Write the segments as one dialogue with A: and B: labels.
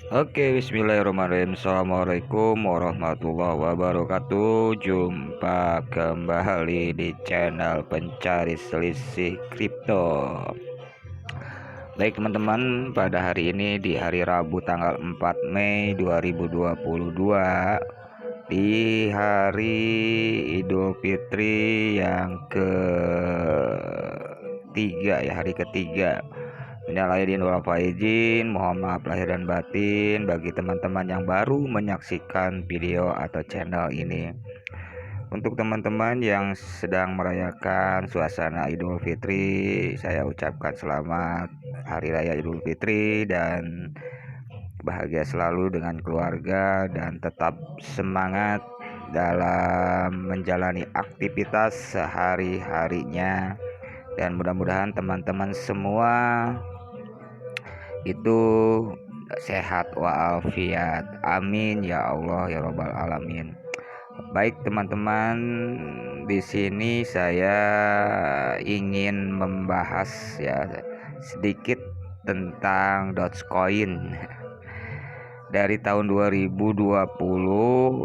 A: Oke, bismillahirrahmanirrahim. Assalamualaikum warahmatullahi wabarakatuh. Jumpa kembali di channel pencari selisih kripto. Baik teman-teman, pada hari ini di hari Rabu tanggal 4 Mei 2022, di hari Idul Fitri yang ketiga ya, hari ketiga. Minal aidin wal faizin, mohon maaf lahir dan batin bagi teman-teman yang baru menyaksikan video atau channel ini. Untuk teman-teman yang sedang merayakan suasana Idul Fitri, saya ucapkan selamat Hari Raya Idul Fitri dan bahagia selalu dengan keluarga dan tetap semangat dalam menjalani aktivitas sehari-harinya. Dan mudah-mudahan teman-teman semua itu sehat walafiat. Amin ya Allah ya robbal alamin. Baik teman-teman, di sini saya ingin membahas ya sedikit tentang Dogecoin. Dari tahun 2020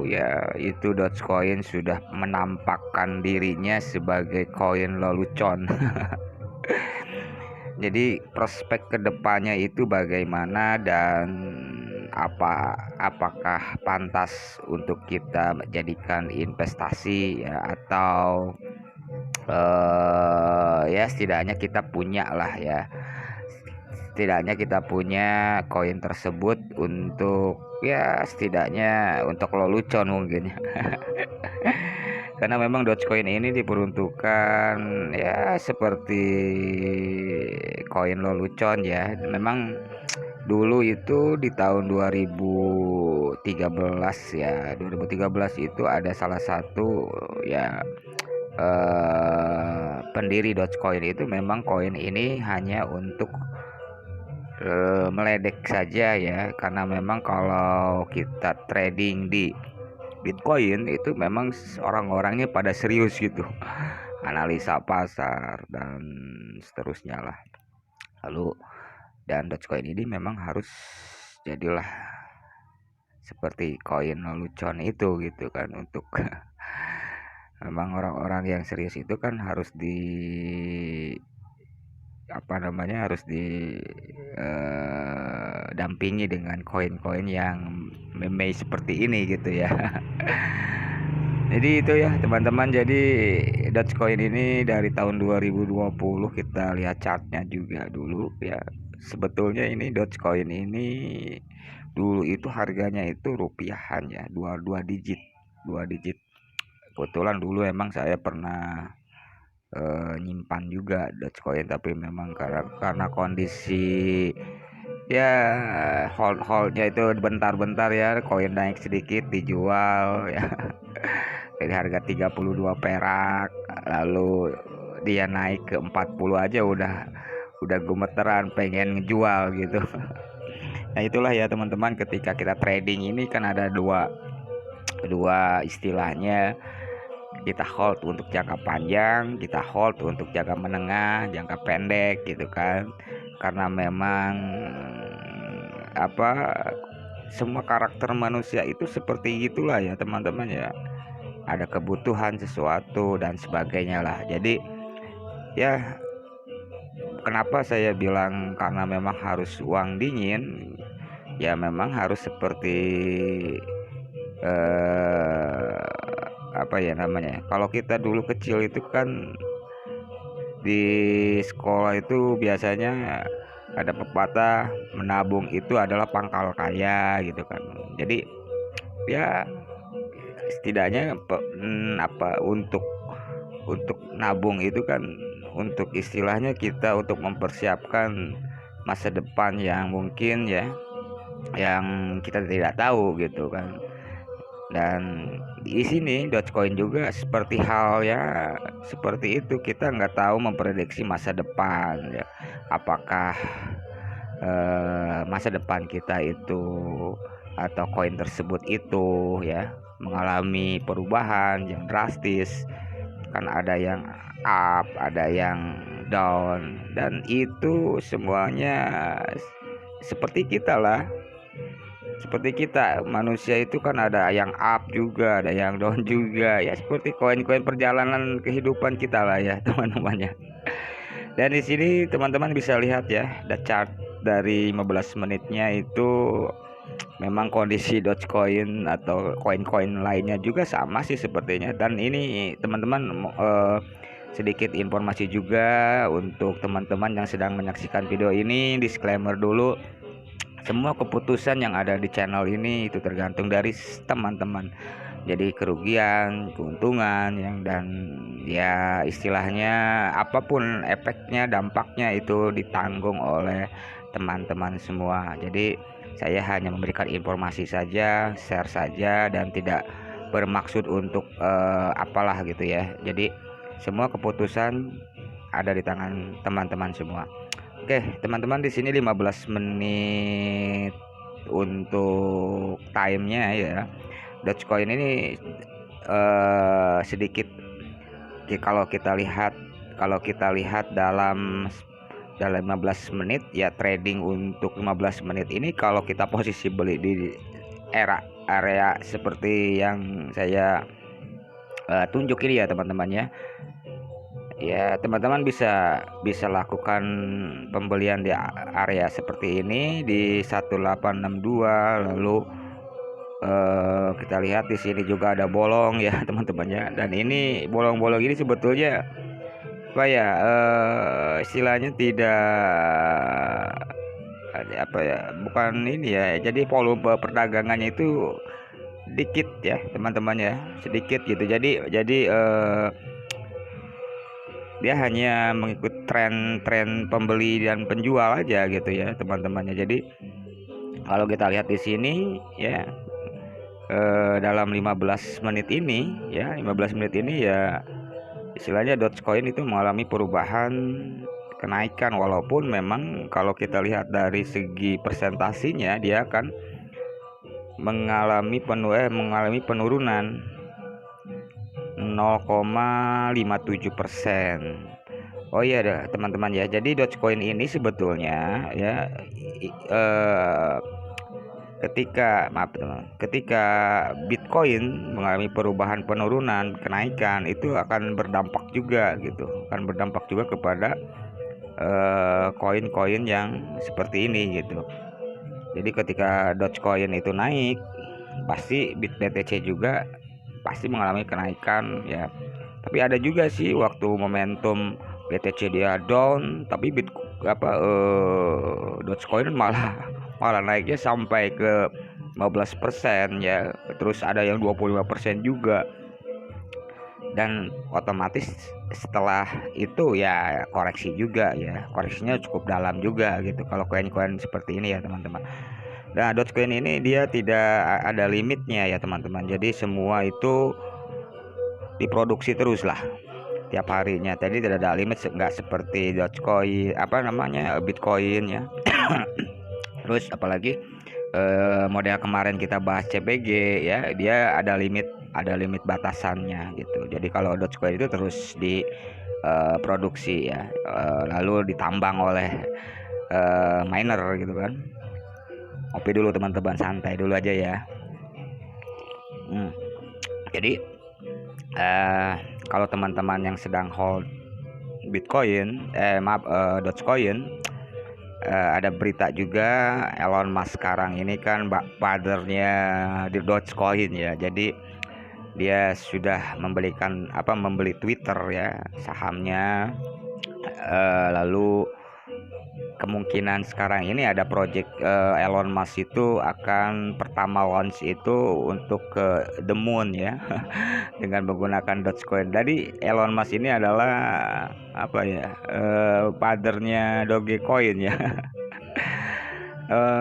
A: ya, itu Dogecoin sudah menampakkan dirinya sebagai koin lelucon. Jadi prospek kedepannya itu bagaimana dan apakah pantas untuk kita jadikan investasi ya, atau ya setidaknya kita punya lah ya, setidaknya kita punya koin tersebut untuk ya setidaknya untuk lelucon mungkin. Karena memang Dogecoin ini diperuntukkan ya seperti koin lelucon ya. Memang dulu itu di tahun 2013 ya, 2013 itu ada salah satu ya pendiri Dogecoin itu memang koin ini hanya untuk meledek saja ya, karena memang kalau kita trading di Bitcoin itu memang orang-orangnya pada serius gitu, analisa pasar dan seterusnya lah. Lalu dan Dogecoin ini memang harus jadilah seperti koin lelucon itu gitu kan, untuk memang orang-orang yang serius itu kan harus harus dampingi dengan koin-koin yang meme seperti ini gitu ya. Jadi itu ya teman-teman, jadi Dogecoin ini dari tahun 2020 kita lihat chartnya juga dulu ya. Sebetulnya ini Dogecoin ini dulu itu harganya itu rupiahan ya, dua digit. Kebetulan dulu emang saya pernah nyimpan juga Dogecoin, tapi memang karena kondisi ya holdnya itu bentar-bentar ya, koin naik sedikit dijual ya. Dari harga 32 perak lalu dia naik ke 40 aja udah gemeteran pengen ngejual gitu. Nah itulah ya teman-teman, ketika kita trading ini kan ada dua istilahnya, kita hold untuk jangka panjang, kita hold untuk jangka menengah, jangka pendek gitu kan. Karena memang semua karakter manusia itu seperti itulah ya teman-teman ya, ada kebutuhan sesuatu dan sebagainya lah. Jadi ya kenapa saya bilang karena memang harus uang dingin ya, memang harus seperti kalau kita dulu kecil itu kan di sekolah itu biasanya ada pepatah menabung itu adalah pangkal kaya gitu kan. Jadi ya setidaknya untuk nabung itu kan untuk istilahnya kita untuk mempersiapkan masa depan yang mungkin ya yang kita tidak tahu gitu kan. Dan di sini Dogecoin juga seperti hal ya seperti itu, kita nggak tahu memprediksi masa depan ya, apakah masa depan kita itu atau koin tersebut itu ya mengalami perubahan yang drastis, kan ada yang up ada yang down, dan itu semuanya seperti kita lah seperti kita manusia itu kan ada yang up juga, ada yang down juga ya, seperti koin-koin perjalanan kehidupan kita lah ya teman-temannya. Dan di sini teman-teman bisa lihat ya, ada chart dari 15 menitnya itu memang kondisi Dogecoin atau koin-koin lainnya juga sama sih sepertinya. Dan ini teman-teman sedikit informasi juga untuk teman-teman yang sedang menyaksikan video ini, disclaimer dulu. Semua keputusan yang ada di channel ini itu tergantung dari teman-teman. Jadi kerugian, keuntungan dan ya istilahnya apapun efeknya, dampaknya itu ditanggung oleh teman-teman semua. Jadi saya hanya memberikan informasi saja, share saja, dan tidak bermaksud untuk apalah gitu ya. Jadi semua keputusan ada di tangan teman-teman semua. Oke, teman-teman, di sini 15 menit untuk timenya ya. Dogecoin ini sedikit kalau kita lihat dalam 15 menit ya, trading untuk 15 menit ini kalau kita posisi beli di area seperti yang saya tunjuk ini ya teman-teman ya, teman-teman bisa lakukan pembelian di area seperti ini di 1862. Lalu kita lihat di sini juga ada bolong ya teman-teman ya, dan ini bolong-bolong ini sebetulnya apa ya, istilahnya tidak apa ya, bukan ini ya, jadi volume perdagangannya itu dikit ya teman-teman ya, sedikit gitu. Jadi dia hanya mengikut tren pembeli dan penjual aja gitu ya teman-temannya. Jadi kalau kita lihat di sini ya, dalam 15 menit ini ya, istilahnya Dogecoin itu mengalami perubahan kenaikan, walaupun memang kalau kita lihat dari segi persentasinya dia akan mengalami penurunan 0,57%. Oh iya teman-teman ya, jadi Dogecoin ini sebetulnya ya ketika Bitcoin mengalami perubahan penurunan kenaikan, itu akan berdampak juga kepada koin-koin yang seperti ini gitu. Jadi ketika Dogecoin itu naik, pasti BTC juga pasti mengalami kenaikan ya. Tapi ada juga sih waktu momentum BTC dia down, tapi Dogecoin malah naiknya sampai ke 15% ya. Terus ada yang 25% juga. Dan otomatis setelah itu ya koreksi juga ya, koreksinya cukup dalam juga gitu kalau koin-koin seperti ini ya teman-teman. Nah, Dogecoin ini dia tidak ada limitnya ya teman-teman. Jadi semua itu diproduksi terus lah tiap harinya. Tadi tidak ada limit, nggak seperti Dogecoin Bitcoin ya. Terus apalagi model kemarin kita bahas CBG ya, dia ada limit batasannya gitu. Jadi kalau Dogecoin itu terus diproduksi ya, lalu ditambang oleh miner gitu kan. Ngopi dulu teman-teman, santai dulu aja ya. Jadi kalau teman-teman yang sedang hold Dogecoin, ada berita juga Elon Musk sekarang ini kan fathernya di Dogecoin ya. Jadi dia sudah membeli Twitter ya, sahamnya. Lalu kemungkinan sekarang ini ada project Elon Musk itu akan pertama launch itu untuk ke the moon ya dengan menggunakan Dogecoin. Jadi Elon Musk ini adalah fathernya Dogecoin ya.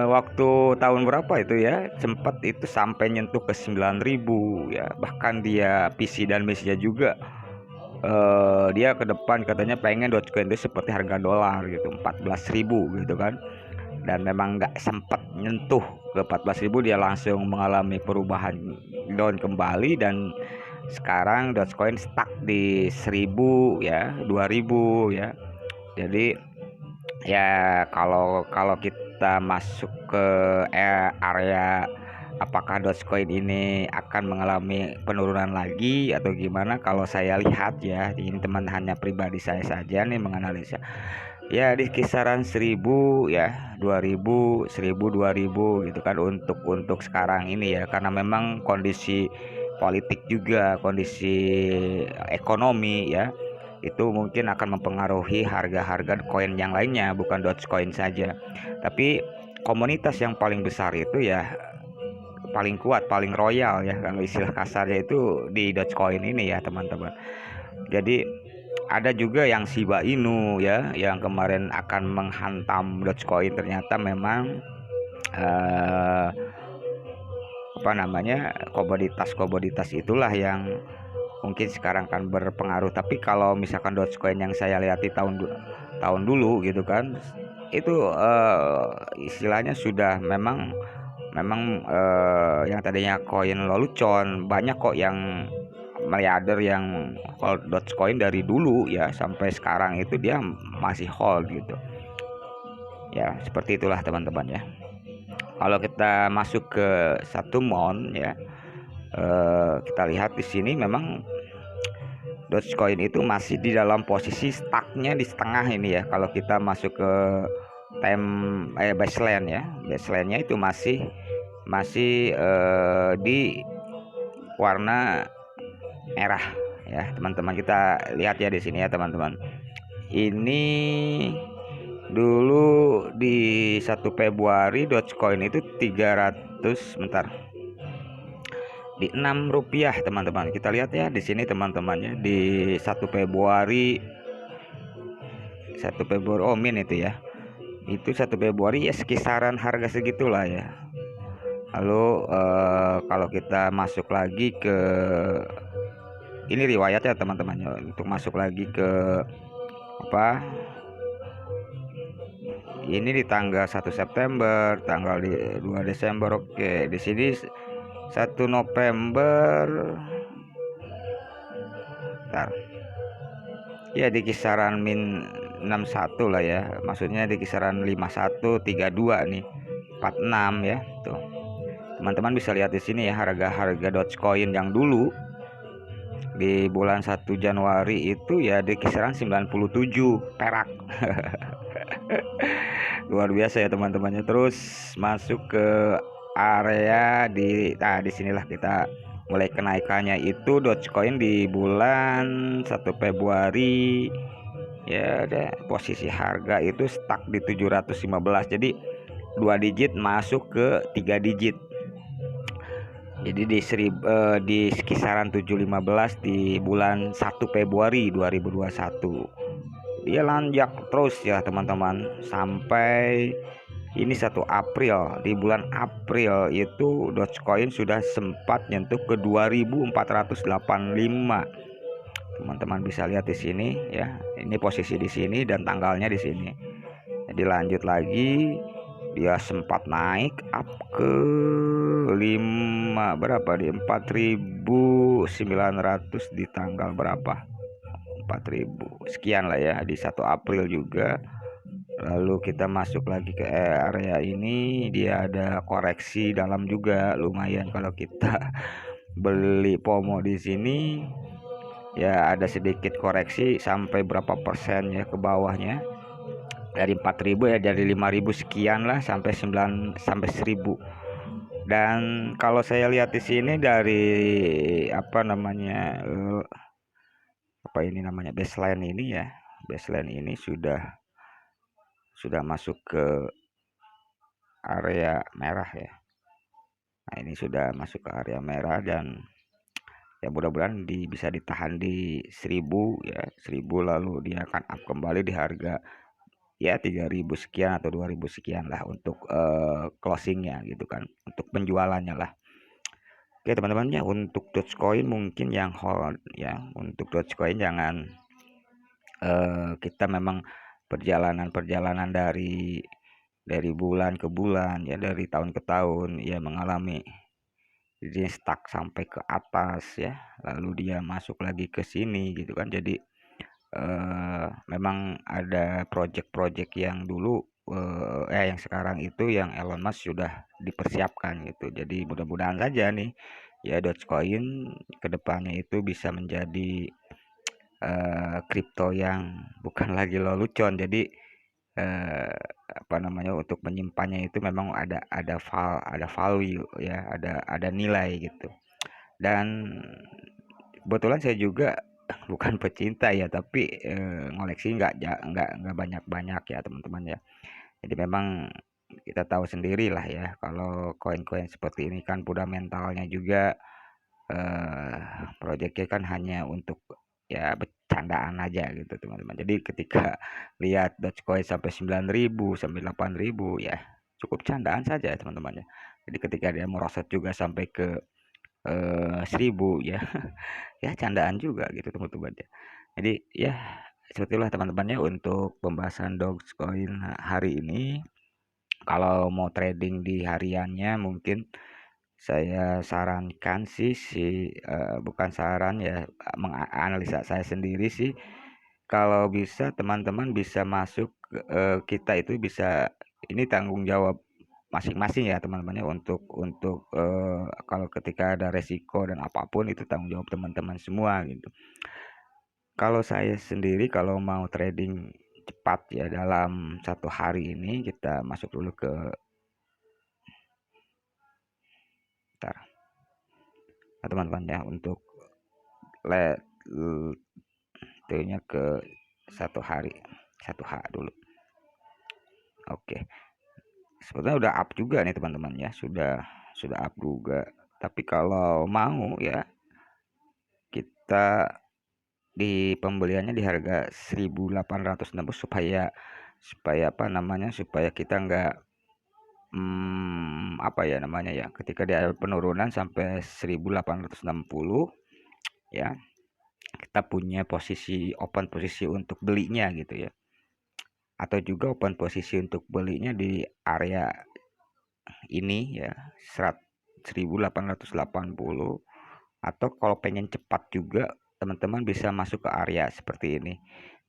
A: Waktu tahun berapa itu ya, sempat itu sampai nyentuh ke 9.000 ya. Bahkan dia PC dan misinya juga dia ke depan katanya pengen Dogecoin itu seperti harga dolar gitu, 14.000 gitu kan. Dan memang nggak sempat nyentuh ke 14.000, dia langsung mengalami perubahan down kembali, dan sekarang Dogecoin stuck di 1.000 ya, 2.000 ya. Jadi ya kalau kita masuk ke area apakah Dogecoin ini akan mengalami penurunan lagi atau gimana. Kalau saya lihat ya, ini teman hanya pribadi saya saja nih menganalisa, ya di kisaran 1000 ya, 2000, 1000, 2000 gitu kan untuk sekarang ini ya, karena memang kondisi politik juga, kondisi ekonomi ya, itu mungkin akan mempengaruhi harga-harga koin yang lainnya, bukan Dogecoin saja. Tapi komunitas yang paling besar itu ya paling kuat, paling royal ya, kalau istilah kasarnya itu di Dogecoin ini ya teman-teman. Jadi ada juga yang Shiba Inu ya, yang kemarin akan menghantam Dogecoin, ternyata memang eh, apa namanya, komoditas itulah yang mungkin sekarang kan berpengaruh. Tapi kalau misalkan Dogecoin yang saya lihat di tahun dulu gitu kan, itu istilahnya sudah memang yang tadinya koin lelucon, banyak kok yang miliarder yang hold Dogecoin dari dulu ya sampai sekarang, itu dia masih hold gitu ya. Seperti itulah teman-teman ya. Kalau kita masuk ke satu mon ya, kita lihat di sini memang Dogecoin itu masih di dalam posisi stucknya di setengah ini ya. Kalau kita masuk ke baseline ya, baseline-nya itu masih di warna merah ya teman-teman. Kita lihat ya di sini ya teman-teman. Ini dulu di 1 Februari Dogecoin itu 300, bentar, di 6 rupiah teman-teman. Kita lihat ya di sini teman-temannya, di 1 Februari min itu ya, itu 1 Februari ya sekisaran harga segitulah ya. Lalu kalau kita masuk lagi ke ini riwayatnya teman-teman, untuk masuk lagi ke apa, ini di tanggal 1 September, tanggal 2 Desember. Oke, di sini 1 November, bentar, ya di kisaran min 61 lah ya, maksudnya di kisaran 51, 32 nih, 46 ya tuh. Teman-teman bisa lihat di sini ya, harga-harga Dogecoin yang dulu di bulan 1 Januari itu ya di kisaran 97 perak. Luar biasa ya teman-temannya. Terus masuk ke area di sinilah kita mulai kenaikannya. Itu Dogecoin di bulan 1 Februari ya, ada posisi harga itu stuck di 715. Jadi 2 digit masuk ke 3 digit. Jadi di kisaran 715 di bulan 1 Februari 2021. Dia lanjak terus ya teman-teman sampai ini 1 April. Di bulan April itu Dogecoin sudah sempat nyentuh ke 2485. Teman-teman bisa lihat di sini ya. Ini posisi di sini dan tanggalnya di sini. Jadi lanjut lagi, dia sempat naik up ke 5 berapa, di 4900 di tanggal berapa, 4000 sekian lah ya, di 1 April juga. Lalu kita masuk lagi ke area ini, dia ada koreksi dalam juga lumayan. Kalau kita beli FOMO di sini ya ada sedikit koreksi sampai berapa persen ya ke bawahnya, dari 4000 ya, dari 5000 sekian lah sampai 9 sampai 1000. Dan kalau saya lihat di sini dari apa namanya, apa ini namanya, baseline ini ya, baseline ini sudah masuk ke area merah ya. Nah ini sudah masuk ke area merah dan ya mudah-mudahan bisa ditahan di 1000 ya, 1000, lalu dia akan up kembali di harga ya 3000 sekian atau 2000 sekian lah untuk closingnya gitu kan, untuk penjualannya lah. Oke teman-teman ya, untuk Dogecoin mungkin yang hold ya, untuk Dogecoin jangan kita memang perjalanan dari bulan ke bulan ya, dari tahun ke tahun ya, mengalami jadi stuck sampai ke atas ya, lalu dia masuk lagi ke sini gitu kan. Jadi memang ada project-project yang dulu yang sekarang itu yang Elon Musk sudah dipersiapkan gitu. Jadi mudah-mudahan saja nih ya Dogecoin kedepannya itu bisa menjadi kripto yang bukan lagi lelucon. Jadi apa namanya, untuk menyimpannya itu memang ada value ya, ada nilai gitu. Dan kebetulan saya juga bukan pecinta ya, tapi ngoleksi nggak banyak-banyak ya teman-teman ya. Jadi memang kita tahu sendiri lah ya, kalau koin-koin seperti ini kan fundamentalnya juga eh proyeknya kan hanya untuk ya bercandaan aja gitu teman-teman. Jadi ketika lihat Dogecoin sampai 9.000 sampai 8.000 ya cukup candaan saja ya teman-teman ya. Jadi ketika dia merosot juga sampai ke 1.000 ya ya candaan juga gitu teman-teman ya. Jadi ya seperti itulah teman-temannya untuk pembahasan Dogecoin hari ini. Kalau mau trading di hariannya mungkin saya sarankan bukan saran ya, menganalisa saya sendiri sih, kalau bisa teman-teman bisa masuk, kita itu bisa ini tanggung jawab masing-masing ya teman-teman ya, untuk, kalau ketika ada resiko dan apapun itu tanggung jawab teman-teman semua gitu. Kalau saya sendiri kalau mau trading cepat ya dalam satu hari ini kita masuk dulu ke bentar, nah teman-teman ya untuk let nya ke satu hari, satu H dulu. Oke, sebetulnya udah up juga nih teman-teman ya, sudah up juga. Tapi kalau mau ya kita di pembeliannya di harga 1.860 supaya supaya apa namanya, supaya kita nggak apa ya namanya ya, ketika dia penurunan sampai 1.860 ya, kita punya posisi untuk belinya gitu ya. Atau juga open posisi untuk belinya di area ini ya 1.880, atau kalau pengen cepat juga teman-teman bisa masuk ke area seperti ini.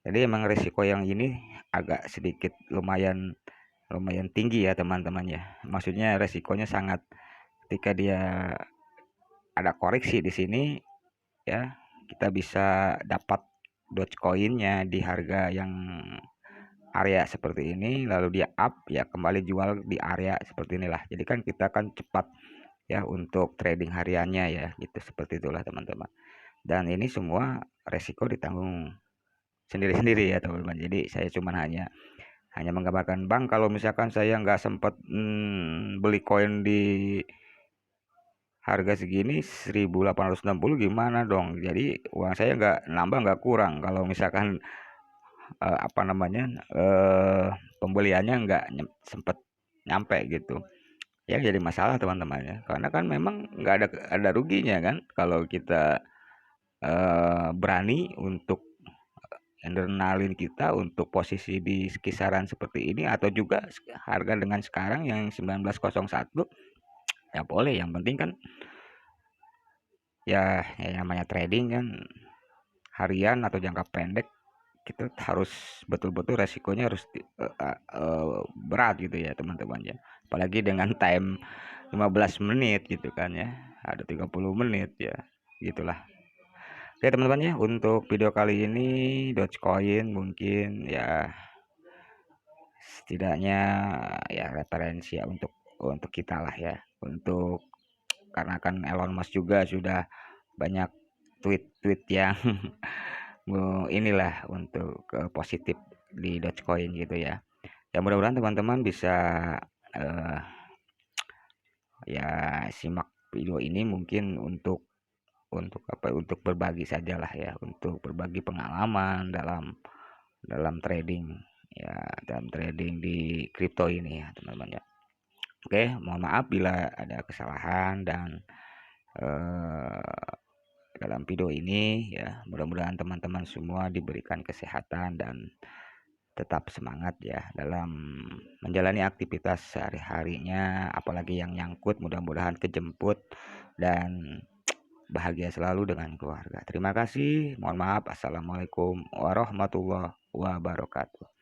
A: Jadi emang risiko yang ini agak sedikit lumayan lumayan tinggi ya teman-teman ya. Maksudnya resikonya sangat ketika dia ada koreksi di sini ya, kita bisa dapat Dogecoin-nya di harga yang area seperti ini, lalu dia up ya kembali jual di area seperti inilah. Jadi kan kita kan cepat ya untuk trading hariannya ya gitu, seperti itulah teman-teman. Dan ini semua resiko ditanggung sendiri-sendiri ya teman-teman. Jadi saya cuma hanya hanya menggambarkan, bang kalau misalkan saya nggak sempat beli koin di harga segini 1.860 gimana dong. Jadi uang saya nggak nambah nggak kurang kalau misalkan apa namanya, pembeliannya nggak sempet nyampe gitu. Ya jadi masalah teman-teman ya, karena kan memang nggak ada ruginya kan kalau kita berani untuk adrenalin kita untuk posisi di kisaran seperti ini, atau juga harga dengan sekarang yang 1901 ya boleh. Yang penting kan ya namanya trading kan harian atau jangka pendek, kita harus betul-betul resikonya harus berat gitu ya teman-teman ya. Apalagi dengan time 15 menit gitu kan ya. Ada 30 menit ya. Gitulah. Oke teman-teman ya, untuk video kali ini Dogecoin mungkin ya setidaknya ya referensi ya untuk kita lah ya. Untuk karena kan Elon Musk juga sudah banyak tweet-tweet yang inilah untuk positif di Dogecoin gitu ya. Ya mudah-mudahan teman-teman bisa eh, ya simak video ini mungkin untuk apa, untuk berbagi sajalah ya, untuk berbagi pengalaman dalam dalam trading ya, dalam trading di kripto ini ya teman-teman ya. Oke, mohon maaf bila ada kesalahan dan eh, dalam video ini ya. Mudah-mudahan teman-teman semua diberikan kesehatan dan tetap semangat ya dalam menjalani aktivitas sehari-harinya, apalagi yang nyangkut mudah-mudahan kejemput dan bahagia selalu dengan keluarga. Terima kasih. Mohon maaf. Assalamualaikum warahmatullahi wabarakatuh.